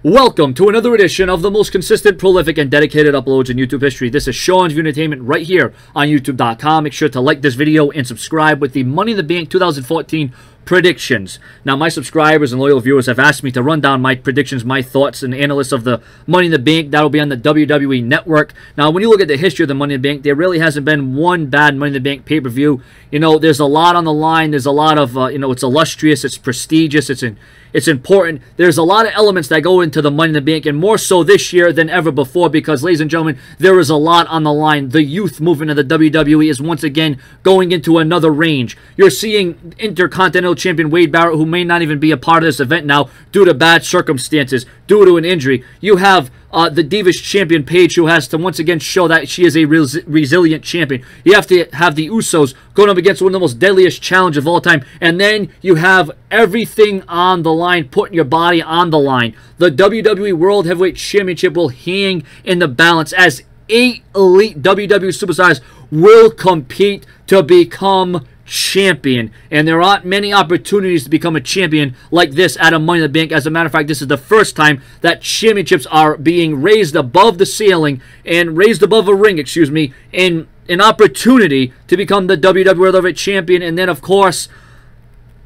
Welcome to another edition of the most consistent, prolific, and dedicated uploads in YouTube history. This is Sean's View Entertainment right here on YouTube.com. Make sure to like this video and subscribe with the Money in the Bank 2014 predictions. Now, my subscribers and loyal viewers have asked me to run down my predictions, my thoughts, and analysis of the Money in the Bank. That'll be on the WWE Network. Now, when you look at the history of the Money in the Bank, there really hasn't been one bad Money in the Bank pay-per-view. You know, there's a lot on the line. There's a lot of, it's illustrious, it's prestigious, it's important. There's a lot of elements that go into the Money in the Bank, and more so this year than ever before because, ladies and gentlemen, there is a lot on the line. The youth movement of the WWE is once again going into another range. You're seeing Intercontinental Champion Wade Barrett, who may not even be a part of this event now due to bad circumstances, due to an injury. You have the Divas Champion Paige, who has to once again show that she is a resilient champion. You have to have the Usos going up against one of the most deadliest challenges of all time. And then you have everything on the line, putting your body on the line. The WWE World Heavyweight Championship will hang in the balance as 8 elite WWE superstars will compete to become champion, and there aren't many opportunities to become a champion like this at a Money in the Bank. As a matter of fact, this is the first time that championships are being raised above the ceiling and raised above a ring, in an opportunity to become the WWE World Heavyweight Champion. And then, of course,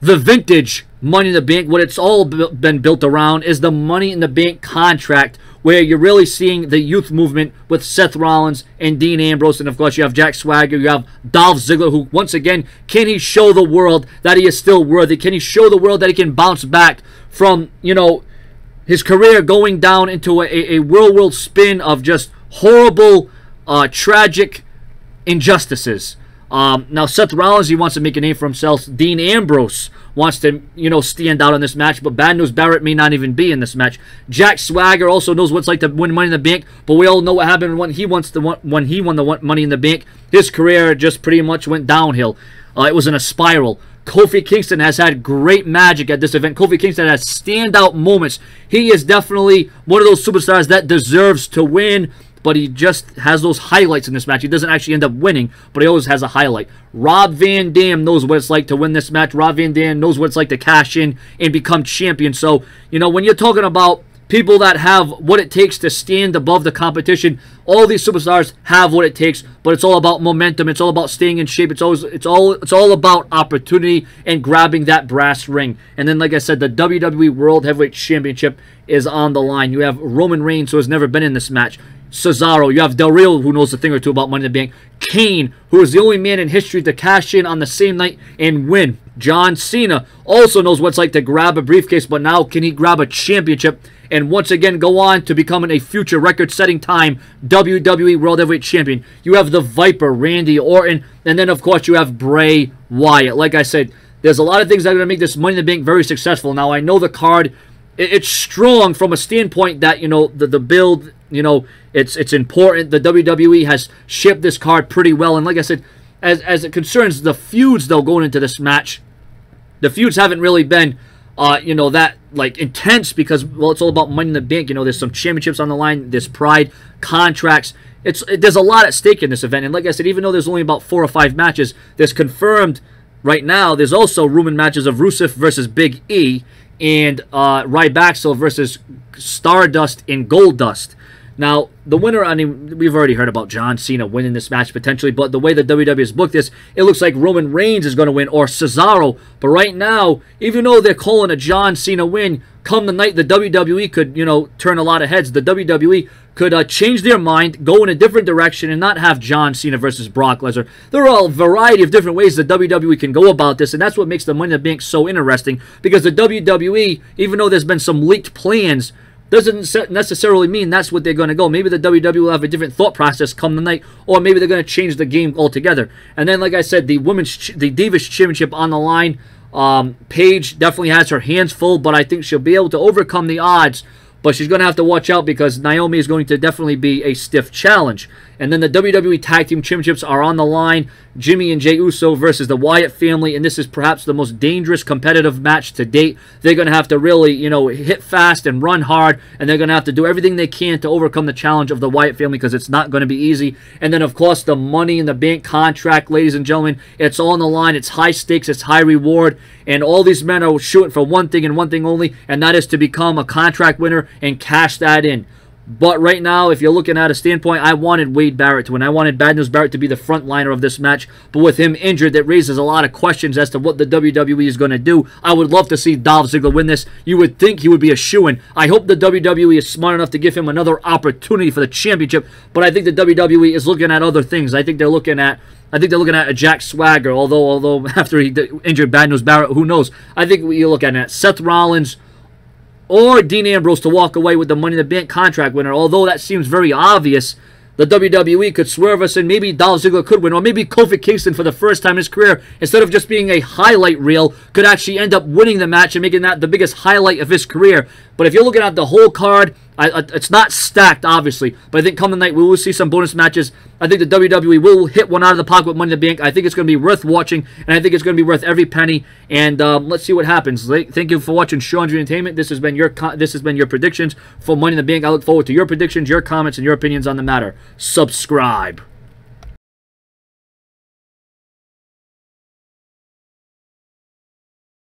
the vintage Money in the Bank, what it's all been built around is the Money in the Bank contract, where you're really seeing the youth movement with Seth Rollins and Dean Ambrose. And, of course, you have Jack Swagger. You have Dolph Ziggler, who, once again, can he show the world that he is still worthy? Can he show the world that he can bounce back from, his career going down into a whirlwind spin of just horrible, tragic injustices? Now, Seth Rollins, he wants to make a name for himself. Dean Ambrose wants to, stand out in this match, but bad news, Barrett may not even be in this match. Jack Swagger also knows what it's like to win Money in the Bank, but we all know what happened when he won the Money in the Bank. His career just pretty much went downhill. It was in a spiral. Kofi Kingston has had great magic at this event. Kofi Kingston has standout moments. He is definitely one of those superstars that deserves to win, but he just has those highlights in this match. He doesn't actually end up winning, but he always has a highlight. Rob Van Dam knows what it's like to win this match. Rob Van Dam knows what it's like to cash in and become champion. So, when you're talking about people that have what it takes to stand above the competition, all these superstars have what it takes, but it's all about momentum. It's all about staying in shape. It's all about opportunity and grabbing that brass ring. And then, like I said, the WWE World Heavyweight Championship is on the line. You have Roman Reigns, who has never been in this match. Cesaro, you have Del Rio, who knows a thing or two about Money in the Bank. Kane, who is the only man in history to cash in on the same night and win. John Cena also knows what it's like to grab a briefcase, but now can he grab a championship and once again go on to becoming a future record-setting time WWE World Heavyweight Champion. You have the Viper, Randy Orton, and then, of course, you have Bray Wyatt. Like I said, there's a lot of things that are going to make this Money in the Bank very successful. Now, I know the card, it's strong from a standpoint that, the build, it's important. The WWE has shipped this card pretty well. And like I said, as it concerns the feuds, though, going into this match, the feuds haven't really been, that, intense because, well, it's all about Money in the Bank. There's some championships on the line. There's pride, contracts. There's a lot at stake in this event. And like I said, even though there's only about 4 or 5 matches, there's confirmed right now, there's also rumored matches of Rusev versus Big E and Ryback versus Stardust and Goldust. Now, the winner, we've already heard about John Cena winning this match potentially, but the way the WWE has booked this, it looks like Roman Reigns is going to win, or Cesaro. But right now, even though they're calling a John Cena win, come the night, the WWE could, turn a lot of heads. The WWE could change their mind, go in a different direction, and not have John Cena versus Brock Lesnar. There are a variety of different ways the WWE can go about this, and that's what makes the Money in the Bank so interesting, because the WWE, even though there's been some leaked plans, doesn't necessarily mean that's what they're going to go. Maybe the WWE will have a different thought process come the night, or maybe they're going to change the game altogether. And then, like I said, the Divas Championship on the line. Paige definitely has her hands full, but I think she'll be able to overcome the odds. But she's going to have to watch out because Naomi is going to definitely be a stiff challenge. And then the WWE Tag Team Championships are on the line. Jimmy and Jey Uso versus the Wyatt family. And this is perhaps the most dangerous competitive match to date. They're going to have to really, hit fast and run hard. And they're going to have to do everything they can to overcome the challenge of the Wyatt family because it's not going to be easy. And then, of course, the Money in the Bank contract, ladies and gentlemen. It's all on the line. It's high stakes. It's high reward. and all these men are shooting for one thing and one thing only, and that is to become a contract winner and cash that in. But right now, if you're looking at a standpoint, I wanted Wade Barrett to win. I wanted Bad News Barrett to be the front liner of this match. But with him injured, that raises a lot of questions as to what the WWE is going to do. I would love to see Dolph Ziggler win this. You would think he would be a shoo-in. I hope the WWE is smart enough to give him another opportunity for the championship. But I think the WWE is looking at other things. I think they're looking at a Jack Swagger. Although after he injured Bad News Barrett, who knows? I think you're looking at Seth Rollins or Dean Ambrose to walk away with the Money in the Bank contract winner. Although that seems very obvious, the WWE could swerve us and maybe Dolph Ziggler could win. Or maybe Kofi Kingston, for the first time in his career, instead of just being a highlight reel, could actually end up winning the match and making that the biggest highlight of his career. But if you're looking at the whole card, it's not stacked, obviously. But I think coming night, we will see some bonus matches. I think the WWE will hit one out of the pocket with Money in the Bank. I think it's going to be worth watching, and I think it's going to be worth every penny. And let's see what happens. Thank you for watching Sean's Entertainment. This has been your predictions for Money in the Bank. I look forward to your predictions, your comments, and your opinions on the matter. Subscribe.